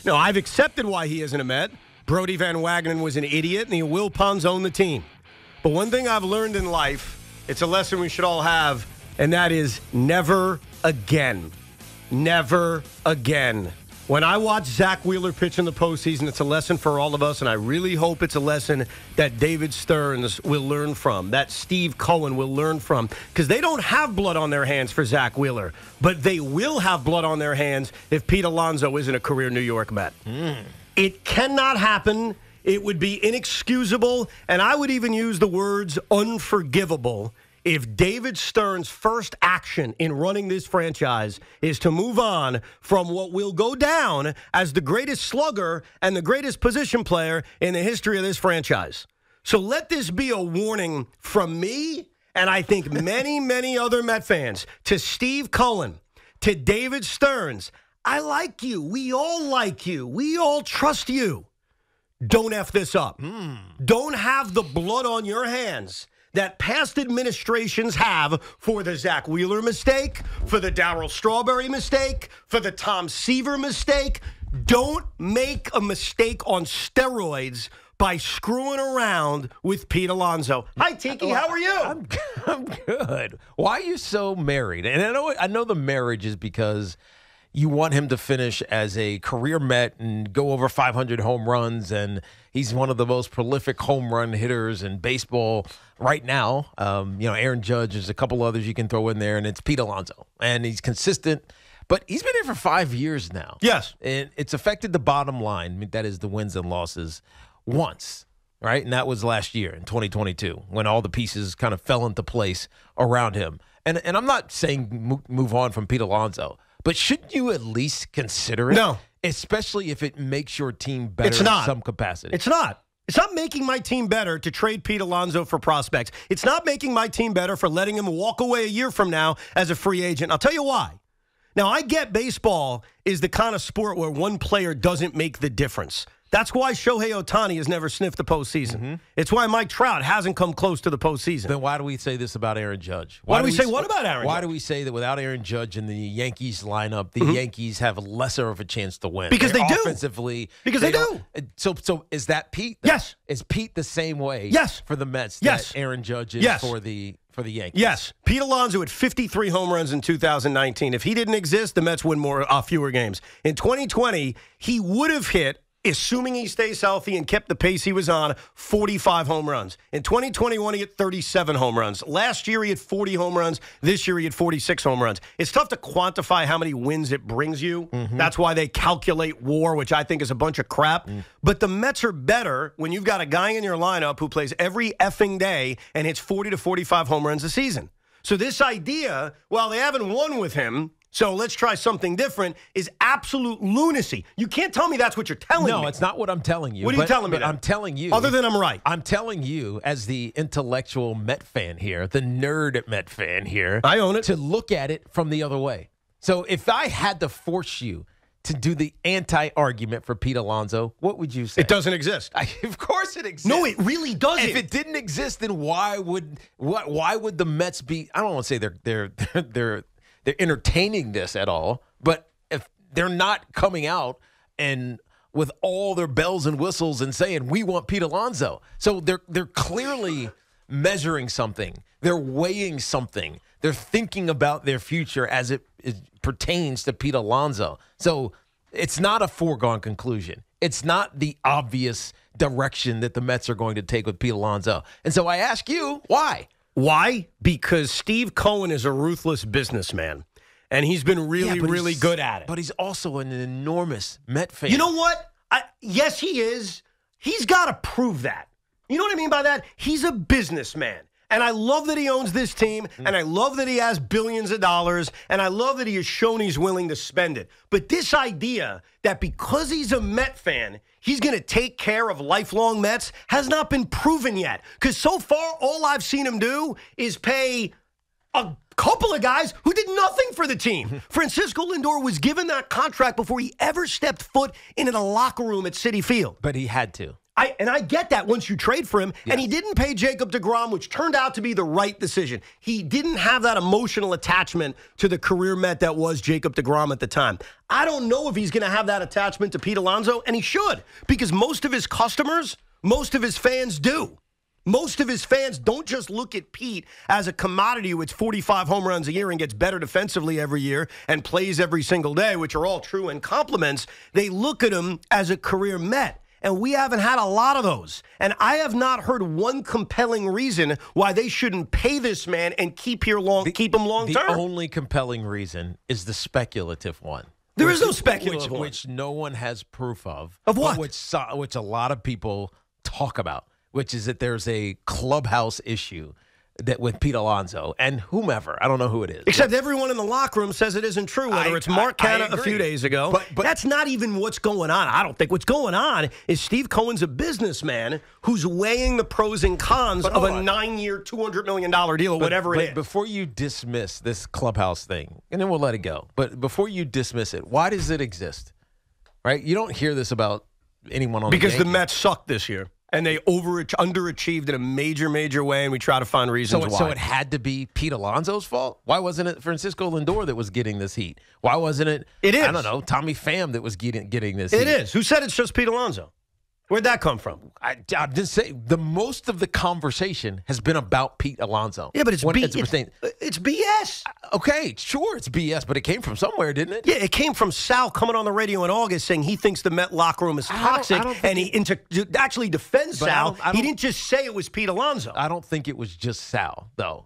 No, I've accepted why he isn't a Met. Brodie Van Wagenen was an idiot, and the Wilpons own the team. But one thing I've learned in life, it's a lesson we should all have, and that is never again. Never again. When I watch Zach Wheeler pitch in the postseason, it's a lesson for all of us, and I really hope it's a lesson that David Stearns will learn from, that Steve Cohen will learn from, because they don't have blood on their hands for Zach Wheeler, but they will have blood on their hands if Pete Alonso isn't a career New York Met. It cannot happen. It would be inexcusable, and I would even use the words unforgivable if David Stearns' first action in running this franchise is to move on from what will go down as the greatest slugger and the greatest position player in the history of this franchise. So let this be a warning from me, and I think many, many other Met fans, to Steve Cohen, to David Stearns. I like you. We all like you. We all trust you. Don't F this up. Don't have the blood on your hands that past administrations have for the Zach Wheeler mistake, for the Darryl Strawberry mistake, for the Tom Seaver mistake. Don't make a mistake on steroids by screwing around with Pete Alonso. Hi, Tiki. How are you? I'm good. Why are you so married? And I know the marriage is because you want him to finish as a career Met and go over 500 home runs, and he's one of the most prolific home run hitters in baseball right now. Aaron Judge, there's a couple others you can throw in there, and it's Pete Alonso. And he's consistent, but he's been here for 5 years now. Yes. And it's affected the bottom line, that is the wins and losses, once, right? And that was last year in 2022 when all the pieces kind of fell into place around him. And I'm not saying move on from Pete Alonso, but shouldn't you at least consider it? No. Especially if it makes your team better It's not. in some capacity. It's not. It's not making my team better to trade Pete Alonso for prospects. It's not making my team better for letting him walk away a year from now as a free agent. I'll tell you why. Now, I get baseball is the kind of sport where one player doesn't make the difference. That's why Shohei Ohtani has never sniffed the postseason. It's why Mike Trout hasn't come close to the postseason. Then why do we say this about Aaron Judge? Why do we say what about Aaron Judge? Why do we say that without Aaron Judge in the Yankees lineup, the Yankees have lesser of a chance to win? Because they do. Offensively. Because they do. So is that Pete? Though? Yes. Is Pete the same way Yes. for the Mets Yes. that Aaron Judge is Yes. for the Yankees? Yes. Pete Alonso had 53 home runs in 2019. If he didn't exist, the Mets win fewer games. In 2020, he would have hit, assuming he stays healthy and kept the pace he was on, 45 home runs. In 2021, he hit 37 home runs. Last year, he had 40 home runs. This year, he had 46 home runs. It's tough to quantify how many wins it brings you. That's why they calculate WAR, which I think is a bunch of crap. But the Mets are better when you've got a guy in your lineup who plays every effing day and hits 40 to 45 home runs a season. So this idea, while they haven't won with him, so let's try something different, is absolute lunacy. You can't tell me that's what you're telling me. No, it's not what I'm telling you. What are you telling me? But I'm telling you. Other than I'm right. I'm telling you, as the intellectual Met fan here, the nerd Met fan here. I own it. To look at it from the other way. So if I had to force you to do the anti-argument for Pete Alonso, what would you say? It doesn't exist. Of course it exists. No, it really doesn't. If it didn't exist, then why would the Mets be? I don't want to say they're entertaining this at all, but if they're not coming out and with all their bells and whistles and saying we want Pete Alonso, so they're clearly measuring something, they're weighing something, they're thinking about their future as it pertains to Pete Alonso. So it's not a foregone conclusion. It's not the obvious direction that the Mets are going to take with Pete Alonso. And so I ask you, why? Why? Because Steve Cohen is a ruthless businessman, and he's been really good at it. But he's also an enormous Met fan. You know what? Yes, he is. He's got to prove that. You know what I mean by that? He's a businessman. And I love that he owns this team, and I love that he has billions of dollars, and I love that he has shown he's willing to spend it. But this idea that because he's a Met fan, he's going to take care of lifelong Mets has not been proven yet. Because so far, all I've seen him do is pay a couple of guys who did nothing for the team. Francisco Lindor was given that contract before he ever stepped foot into the locker room at Citi Field. But he had to. I get that once you trade for him, and he didn't pay Jacob deGrom, which turned out to be the right decision. He didn't have that emotional attachment to the career Met that was Jacob deGrom at the time. I don't know if he's going to have that attachment to Pete Alonso, and he should, because most of his customers, most of his fans do. Most of his fans don't just look at Pete as a commodity who hits 45 home runs a year and gets better defensively every year and plays every single day, which are all true and compliments. They look at him as a career Met. And we haven't had a lot of those. And I have not heard one compelling reason why they shouldn't pay this man and keep him long term. The only compelling reason is the speculative one. There is no speculative one. Which no one has proof of. Of what? Which a lot of people talk about, which is that there's a clubhouse issue that with Pete Alonso and whomever. I don't know who it is. Except everyone in the locker room says it isn't true, whether it's Mark Canha a few days ago. But that's not even what's going on. I don't think what's going on is Steve Cohen's a businessman who's weighing the pros and cons of a 9-year, $200 million deal or whatever it is. Before you dismiss this clubhouse thing, and then we'll let it go, but before you dismiss it, why does it exist? Right? You don't hear this about anyone on because the Mets sucked this year. And they underachieved in a major, major way, and we try to find reasons why. So it had to be Pete Alonso's fault? Why wasn't it Francisco Lindor that was getting this heat? Why wasn't it, I don't know, Tommy Pham that was getting this heat? It is. Who said it's just Pete Alonso? Where'd that come from? I didn't say. The most of the conversation has been about Pete Alonso. Yeah, but it's BS. Okay, sure, it's BS, but it came from somewhere, didn't it? Yeah, it came from Sal coming on the radio in August saying he thinks the Met locker room is toxic, and he actually defends Sal. He didn't just say it was Pete Alonso. I don't think it was just Sal, though.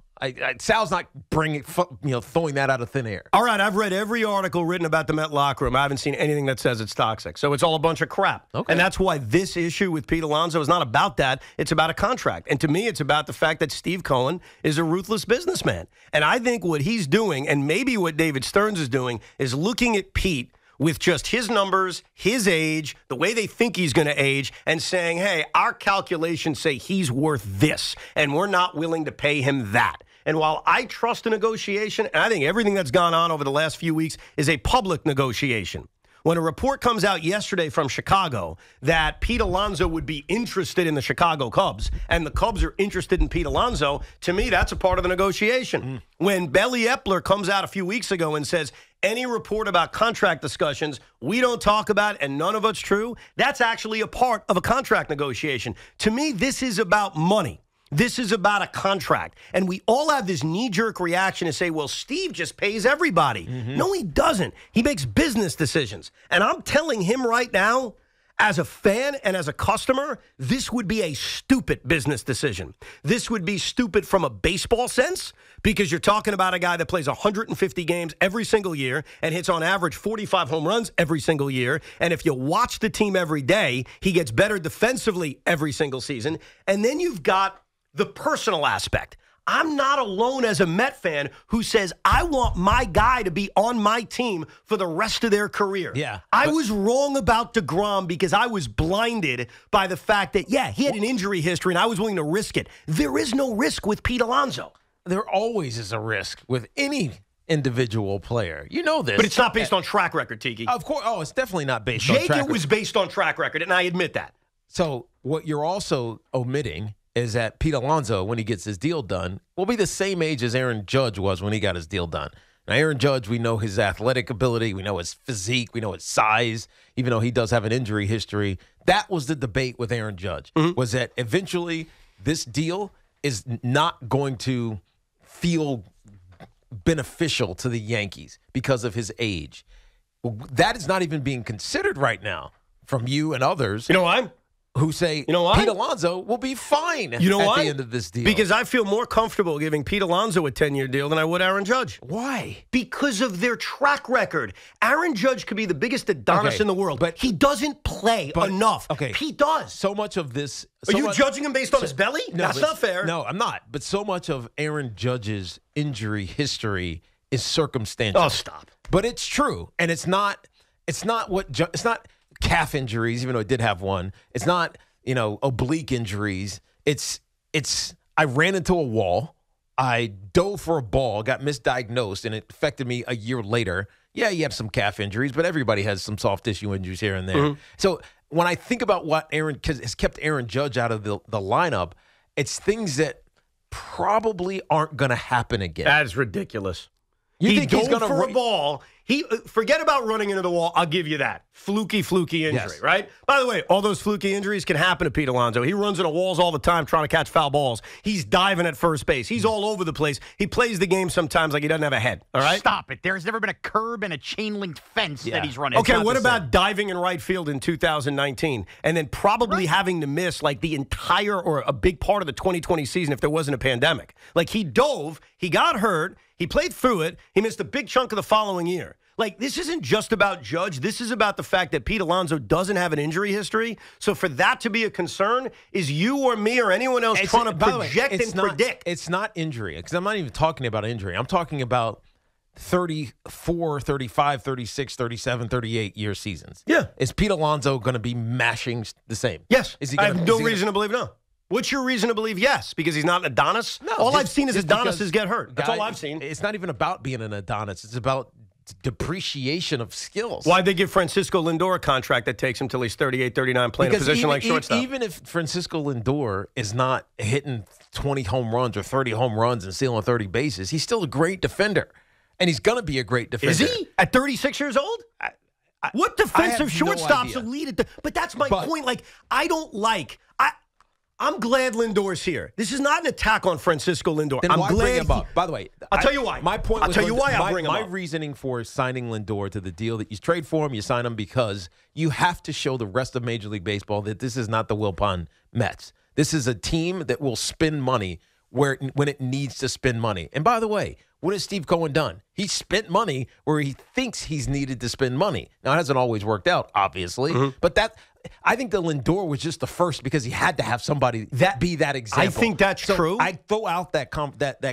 Sal's not throwing that out of thin air. All right, I've read every article written about the Met locker room. I haven't seen anything that says it's toxic. So it's all a bunch of crap. Okay. And that's why this issue with Pete Alonso is not about that. It's about a contract. And to me, it's about the fact that Steve Cohen is a ruthless businessman. And I think what he's doing, and maybe what David Stearns is doing, is looking at Pete with just his numbers, his age, the way they think he's going to age, and saying, hey, our calculations say he's worth this, and we're not willing to pay him that. And while I trust a negotiation, and I think everything that's gone on over the last few weeks is a public negotiation, when a report comes out yesterday from Chicago that Pete Alonso would be interested in the Chicago Cubs and the Cubs are interested in Pete Alonso, to me, that's a part of the negotiation. When Belly Epler comes out a few weeks ago and says, any report about contract discussions, we don't talk about and none of it's true, that's actually a part of a contract negotiation. To me, this is about money. This is about a contract. And we all have this knee-jerk reaction to say, well, Steve just pays everybody. No, he doesn't. He makes business decisions. And I'm telling him right now, as a fan and as a customer, this would be a stupid business decision. This would be stupid from a baseball sense because you're talking about a guy that plays 150 games every single year and hits on average 45 home runs every single year. And if you watch the team every day, he gets better defensively every single season. And then you've got the personal aspect. I'm not alone as a Met fan who says, I want my guy to be on my team for the rest of their career. Yeah, I was wrong about deGrom because I was blinded by the fact that, yeah, he had an injury history and I was willing to risk it. There is no risk with Pete Alonso. There always is a risk with any individual player. You know this. But it's not based on track record, Tiki. Of course. Oh, it's definitely not based on track record. Jake, it was based on track record, and I admit that. So what you're also omitting is that Pete Alonso, when he gets his deal done, will be the same age as Aaron Judge was when he got his deal done. Now, Aaron Judge, we know his athletic ability. We know his physique. We know his size, even though he does have an injury history. That was the debate with Aaron Judge, was that eventually this deal is not going to feel beneficial to the Yankees because of his age. Well, that is not even being considered right now from you and others. You know why? Who say Pete Alonso will be fine at the end of this deal. Because I feel more comfortable giving Pete Alonso a 10-year deal than I would Aaron Judge. Why? Because of their track record. Aaron Judge could be the biggest Adonis in the world, but he doesn't play enough. Okay. Pete does. So much of this... Are you judging him based on his belly? No, that's not fair. No, I'm not. But so much of Aaron Judge's injury history is circumstantial. Oh, stop. But it's true. And it's not calf injuries, even though it did have one. It's not, oblique injuries. It's I ran into a wall. I dove for a ball, got misdiagnosed, and it affected me a year later. Yeah, you have some calf injuries, but everybody has some soft tissue injuries here and there. So when I think about what Aaron has kept Aaron Judge out of the lineup, it's things that probably aren't going to happen again. That is ridiculous. You think he's going to for a ball? Forget about running into the wall. I'll give you that. Fluky injury, Yes. right? By the way, all those fluky injuries can happen to Pete Alonso. He runs into walls all the time trying to catch foul balls. He's diving at first base. He's all over the place. He plays the game sometimes like he doesn't have a head, all right? Stop it. There's never been a curb and a chain-linked fence that he's running. Okay, what about diving in right field in 2019 and then probably having to miss like the entire or a big part of the 2020 season if there wasn't a pandemic? Like he dove, he got hurt, he played through it, he missed a big chunk of the following year. Like, this isn't just about Judge. This is about the fact that Pete Alonso doesn't have an injury history. So for that to be a concern, is you or me or anyone else trying to project and predict? It's not injury, because I'm not even talking about injury. I'm talking about 34, 35, 36, 37, 38-year seasons. Yeah. Is Pete Alonso going to be mashing the same? Yes. Is he I have no reason to believe no. What's your reason to believe yes? Because he's not an Adonis? No. All I've seen is Adonises get hurt. That's all I've seen. It's not even about being an Adonis. It's about depreciation of skills. Why'd they give Francisco Lindor a contract that takes him till he's 38, 39 playing a position like shortstop? Even if Francisco Lindor is not hitting 20 home runs or 30 home runs and stealing 30 bases, he's still a great defender. And he's going to be a great defender. Is he? At 36 years old? What defensive shortstops elite at but that's my point. Like, I don't like... I'm glad Lindor's here. This is not an attack on Francisco Lindor. Then I'm why glad bring him up? By the way, I'll tell you why. My point. I'll tell you why I'll bring him up. My reasoning for signing Lindor to the deal that you trade for him, you sign him because you have to show the rest of Major League Baseball that this is not the Wilpon Mets. This is a team that will spend money when it needs to spend money. And by the way, what has Steve Cohen done? He spent money where he thinks he's needed to spend money. Now, it hasn't always worked out, obviously, but I think the Lindor was just the first because he had to have somebody be that example. I think that's true. I throw out that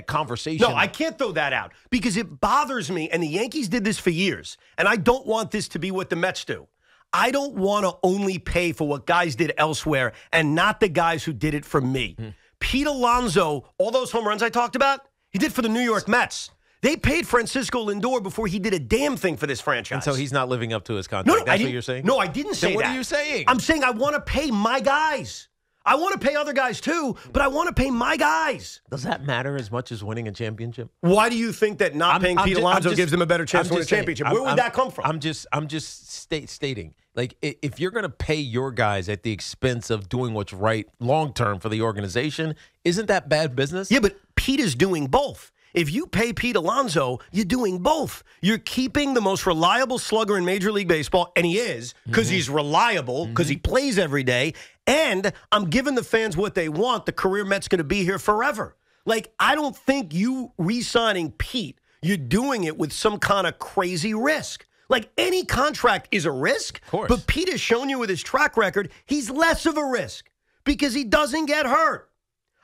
conversation. No, I can't throw that out because it bothers me, and the Yankees did this for years, and I don't want this to be what the Mets do. I don't want to only pay for what guys did elsewhere and not the guys who did it for me. Pete Alonso, all those home runs I talked about, he did for the New York Mets. They paid Francisco Lindor before he did a damn thing for this franchise. And so he's not living up to his contract. That's what you're saying? No, I didn't say that. What are you saying? I'm saying I want to pay my guys. I want to pay other guys too, but I want to pay my guys. Does that matter as much as winning a championship? Why do you think that not paying Pete Alonso gives them a better chance to win a championship? Where would that come from? I'm just stating. Like, if you're going to pay your guys at the expense of doing what's right long-term for the organization, isn't that bad business? Yeah, but Pete is doing both. If you pay Pete Alonso, you're doing both. You're keeping the most reliable slugger in Major League Baseball, and he is, because he's reliable, because he plays every day, and I'm giving the fans what they want. The career Met's going to be here forever. Like, I don't think you re-signing Pete, you're doing it with some kind of crazy risk. Like, any contract is a risk, of course. But Pete has shown you with his track record, he's less of a risk because he doesn't get hurt.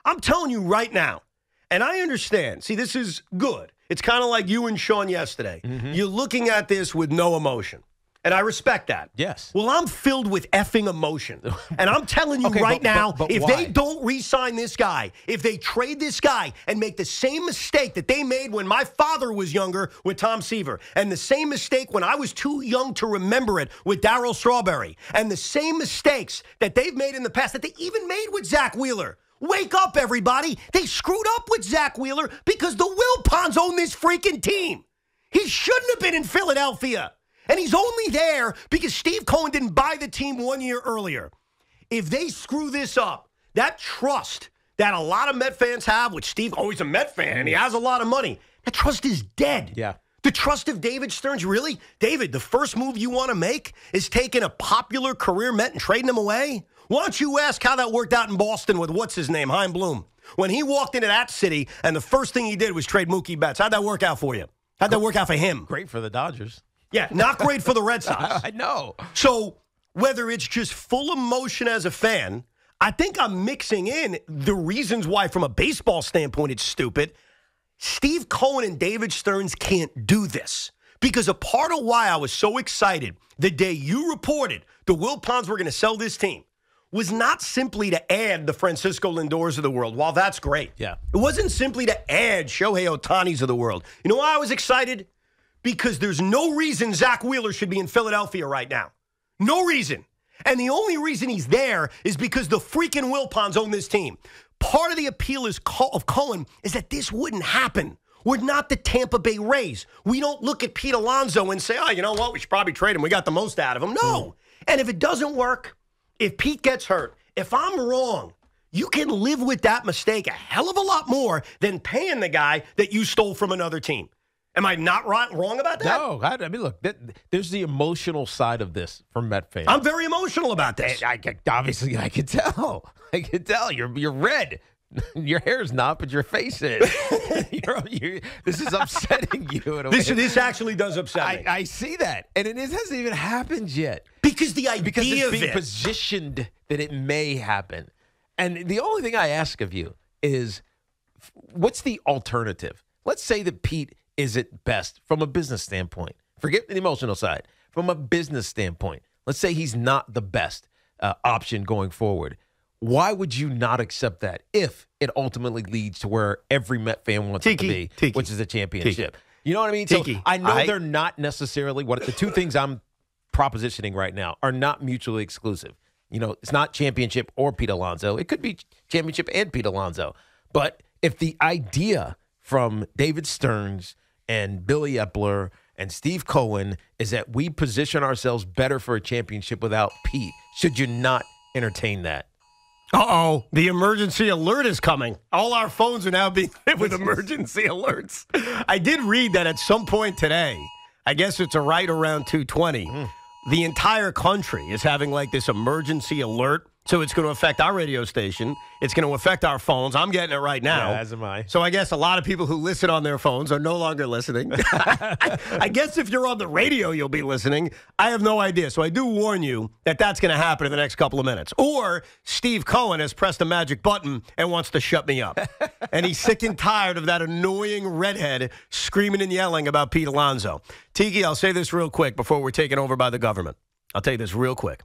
I'm telling you right now, and I understand. See, this is good. It's kind of like you and Sean yesterday. You're looking at this with no emotion. And I respect that. Yes. Well, I'm filled with effing emotion. And I'm telling you now, if why? they don't re-sign this guy, if they trade this guy and make the same mistake that they made when my father was younger with Tom Seaver, and the same mistake when I was too young to remember it with Darryl Strawberry, and the same mistakes that they've made in the past that they even made with Zach Wheeler. Wake up, everybody. They screwed up with Zach Wheeler because the Wilpons own this freaking team. He shouldn't have been in Philadelphia. And he's only there because Steve Cohen didn't buy the team 1 year earlier. If they screw this up, that trust that a lot of Met fans have, which Steve, he's a Met fan and he has a lot of money, that trust is dead. Yeah. The trust of David Stearns, really? David, the first move you want to make is taking a popular career Met and trading him away? Why don't you ask how that worked out in Boston with what's-his-name, Chaim Bloom? When he walked into that city and the first thing he did was trade Mookie Betts. How'd that work out for you? How'd that work out for him? Great for the Dodgers. Yeah, not great for the Red Sox. I know. So whether it's just full emotion as a fan, I think I'm mixing in the reasons why from a baseball standpoint it's stupid. Steve Cohen and David Stearns can't do this. Because a part of why I was so excited the day you reported the Wilpons were going to sell this team was not simply to add the Francisco Lindors of the world. While that's great. Yeah. It wasn't simply to add Shohei Ohtani's of the world. You know why I was excited? Because there's no reason Zach Wheeler should be in Philadelphia right now. No reason. And the only reason he's there is because the freaking Wilpons own this team. Part of the appeal of Cohen is that this wouldn't happen. We're not the Tampa Bay Rays. We don't look at Pete Alonso and say, oh, you know what, we should probably trade him. We got the most out of him. No. And if it doesn't work, if Pete gets hurt, if I'm wrong, you can live with that mistake a hell of a lot more than paying the guy that you stole from another team. Am I not wrong about that? No. I mean, look, there's the emotional side of this from Met fans. I'm very emotional about this. Obviously, I can tell. I can tell. You're red. Your hair's not, but your face is. This is upsetting you. In a way. This actually does upset me. I see that. And it hasn't even happened yet. Because the idea because it's of being it. positioned that it may happen. And the only thing I ask of you is, what's the alternative? Let's say that Pete is at best from a business standpoint. Forget the emotional side. From a business standpoint, let's say he's not the best option going forward. Why would you not accept that if it ultimately leads to where every Met fan wants it to be, which is a championship? You know what I mean? So I know they're not necessarily what the two things I'm propositioning right now are not mutually exclusive. You know, it's not championship or Pete Alonso. It could be championship and Pete Alonso. But if the idea from David Stearns and Billy Epler and Steve Cohen is that we position ourselves better for a championship without Pete, should you not entertain that? Uh-oh, the emergency alert is coming. All our phones are now being hit with emergency alerts. I did read that at some point today, I guess it's right around 2:20, the entire country is having like this emergency alert. So it's going to affect our radio station. It's going to affect our phones. I'm getting it right now. Yeah, as am I. So I guess a lot of people who listen on their phones are no longer listening. I guess if you're on the radio, you'll be listening. I have no idea. So I do warn you that that's going to happen in the next couple of minutes. Or Steve Cohen has pressed a magic button and wants to shut me up. And he's sick and tired of that annoying redhead screaming and yelling about Pete Alonso. Tiki, I'll say this real quick before we're taken over by the government. I'll tell you this real quick.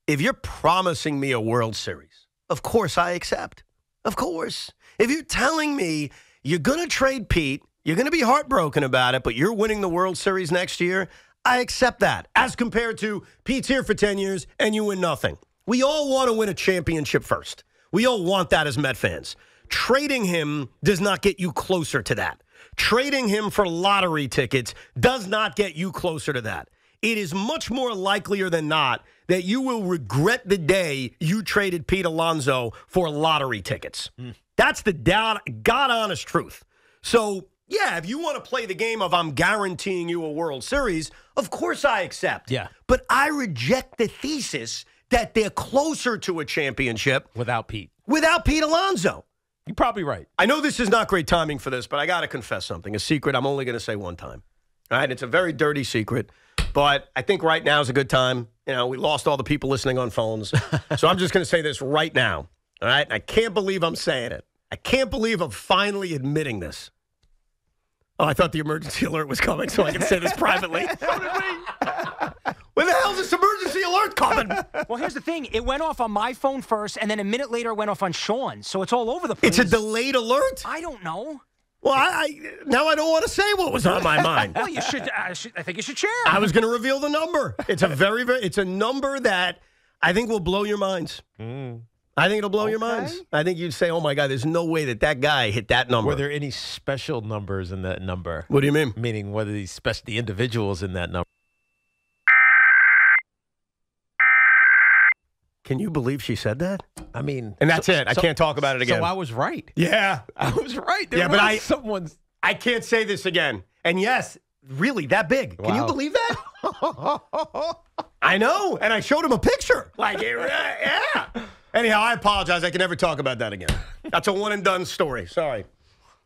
If you're promising me a World Series, of course I accept. Of course. If you're telling me you're going to trade Pete, you're going to be heartbroken about it, but you're winning the World Series next year, I accept that. As compared to Pete's here for 10 years and you win nothing. We all want to win a championship first. We all want that as Met fans. Trading him does not get you closer to that. Trading him for lottery tickets does not get you closer to that. It is much more likelier than not that you will regret the day you traded Pete Alonso for lottery tickets. That's the God-honest truth. So, yeah, if you want to play the game of I'm guaranteeing you a World Series, of course I accept. Yeah. But I reject the thesis that they're closer to a championship Without Pete. Without Pete Alonso. You're probably right. I know this is not great timing for this, but I got to confess something. A secret I'm only going to say one time. All right? It's a very dirty secret. But I think right now is a good time. You know, we lost all the people listening on phones. So I'm just going to say this right now. All right? I can't believe I'm saying it. I can't believe I'm finally admitting this. Oh, I thought the emergency alert was coming so I can say this privately. Where the hell is this emergency alert coming? Well, here's the thing. It went off on my phone first, and then a minute later it went off on Sean's. So it's all over the place. It's a delayed alert? I don't know. Well, now I don't want to say what was on my mind. Well, you should. I think you should share. I was going to reveal the number. It's a it's a number that I think will blow your minds. I think it'll blow your minds. I think you'd say, oh, my God, there's no way that guy hit that number. Were there any special numbers in that number? What do you mean? Meaning whether the individuals in that number. Can you believe she said that? I mean. And that's it. I can't talk about it again. So I was right. Yeah. I was right. There but I can't say this again. And yes, really, that big. Wow. Can you believe that? I know. And I showed him a picture. Like, yeah. Anyhow, I apologize. I can never talk about that again. That's a one-and-done story. Sorry.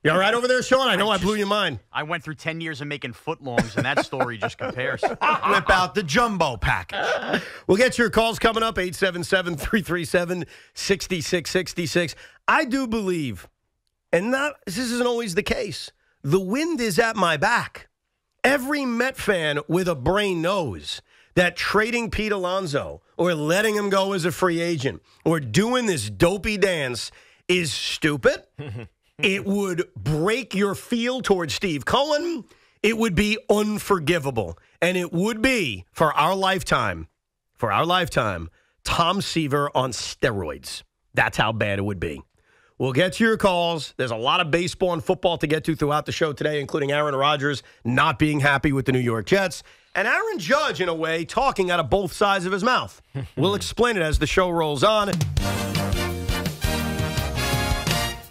You all right over there, Sean? I know I blew your mind. I went through 10 years of making footlongs, and that story just compares. Whip out the jumbo package. We'll get your calls coming up, 877-337-6666. I do believe, and this isn't always the case, the wind is at my back. Every Met fan with a brain knows that trading Pete Alonso or letting him go as a free agent or doing this dopey dance is stupid. It would break your feel towards Steve Cohen. It would be unforgivable. And it would be, for our lifetime, for our lifetime, Tom Seaver on steroids. That's how bad it would be. We'll get to your calls. There's a lot of baseball and football to get to throughout the show today, including Aaron Rodgers not being happy with the New York Jets. And Aaron Judge, in a way, talking out of both sides of his mouth. We'll explain it as the show rolls on.